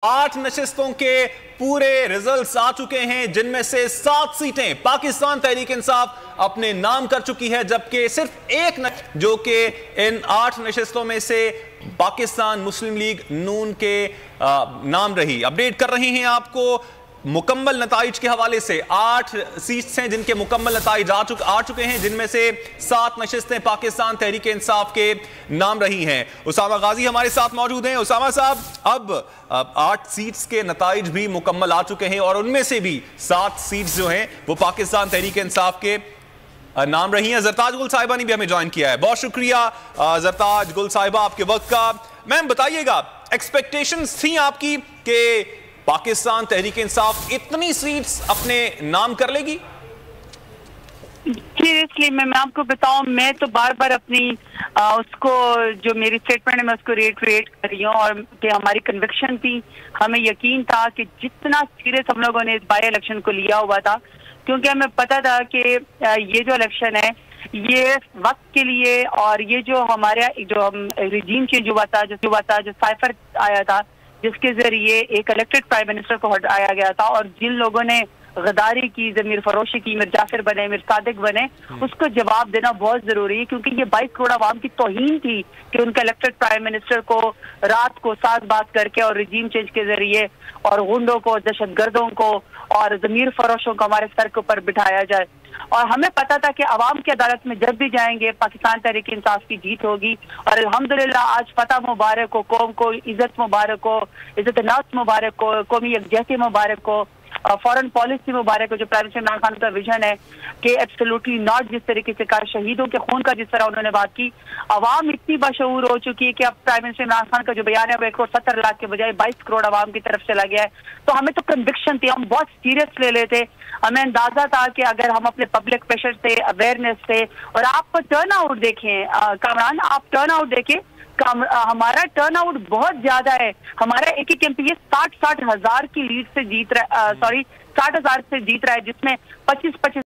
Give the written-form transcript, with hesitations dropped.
8 नशिस्तों के पूरे रिजल्ट्स आ चुके हैं, जिनमें से 7 सीटें पाकिस्तान तहरीक इंसाफ अपने नाम कर चुकी है, जबकि सिर्फ एक जो कि इन 8 नशिस्तों में से पाकिस्तान मुस्लिम लीग नून के नाम रही। अपडेट कर रहे हैं आपको मुकम्मल नताइज के हवाले से। 8 सीट्स हैं जिनके मुकम्मल नताइज आ चुके हैं, जिनमें से 7 नशिस्तें पाकिस्तान तहरीक इंसाफ के नाम रही हैं। उसामा गाजी हमारे साथ मौजूद हैं। उसामा साहब, अब 8 सीट्स के नताइज भी मुकम्मल आ चुके हैं और उनमें से भी 7 सीट्स जो हैं वो पाकिस्तान तहरीक इंसाफ के नाम रही हैं। जरताज गुल साहिबा ने भी हमें ज्वाइन किया है। बहुत शुक्रिया जरताज गुल साहिबा आपके वक्त का। मैम बताइएगा, एक्सपेक्टेशंस थी आपकी कि पाकिस्तान तहरीक इंसाफ इतनी सीट्स अपने नाम कर लेगी? सीरियसली मैं आपको बताऊं, मैं तो बार बार अपनी उसको जो मेरी स्टेटमेंट है मैं उसको रेट कर रही हूँ, और कि हमारी कन्विक्शन थी, हमें यकीन था कि जितना सीरियस हम लोगों ने इस बाई इलेक्शन को लिया हुआ था, क्योंकि हमें पता था कि ये जो इलेक्शन है ये वक्त के लिए, और ये जो हमारे जो हम रिजीम चेंज हुआ था, जो साइफर आया था जिसके जरिए एक इलेक्टेड प्राइम मिनिस्टर को हटाया गया था, और जिन लोगों ने गद्दारी की, ज़मीर फरोशी की, मिर जाफिर बने, मिर सादिक बने, उसको जवाब देना बहुत जरूरी है, क्योंकि ये 22 करोड़ आवाम की तौहीन थी कि उनका इलेक्टेड प्राइम मिनिस्टर को रात को साथ बात करके और रिजीम चेंज के जरिए और गुंडों को, दहशतगर्दों को और ज़मीर फरोशों को हमारे सर के ऊपर बिठाया जाए। और हमें पता था कि अवाम की अदालत में जब भी जाएंगे पाकिस्तान तहरीक इंसाफ की जीत होगी, और अल्हम्दुलिल्लाह आज फतह मुबारक हो, कौम को इज्जत मुबारक हो, इज्जत नफ्स मुबारक हो, कौमी यकजहती मुबारक हो, फॉरेन पॉलिसी मुबारक हो, जो प्राइम मिनिस्टर इमरान खान का विजन है कि एब्सोल्युटली नॉट, जिस तरीके से कहा, शहीदों के खून का जिस तरह उन्होंने बात की, अवाम इतनी बशऊर हो चुकी है कि अब प्राइम मिनिस्टर इमरान खान का जो बयान है वो 170 लाख के बजाय 22 करोड़ अवाम की तरफ चला गया है। तो हमें तो कन्विक्शन थी, हम बहुत सीरियस ले लेते, हमें अंदाजा था कि अगर हम अपने पब्लिक प्रेशर से, अवेयरनेस से, और आप टर्न आउट देखें कामरान, आप टर्न आउट देखें, हमारा टर्न आउट बहुत ज्यादा है। हमारा एक एक एमपी 60 हजार की लीड से जीत रहा, 60,000 से जीत रहा है, जिसमें 25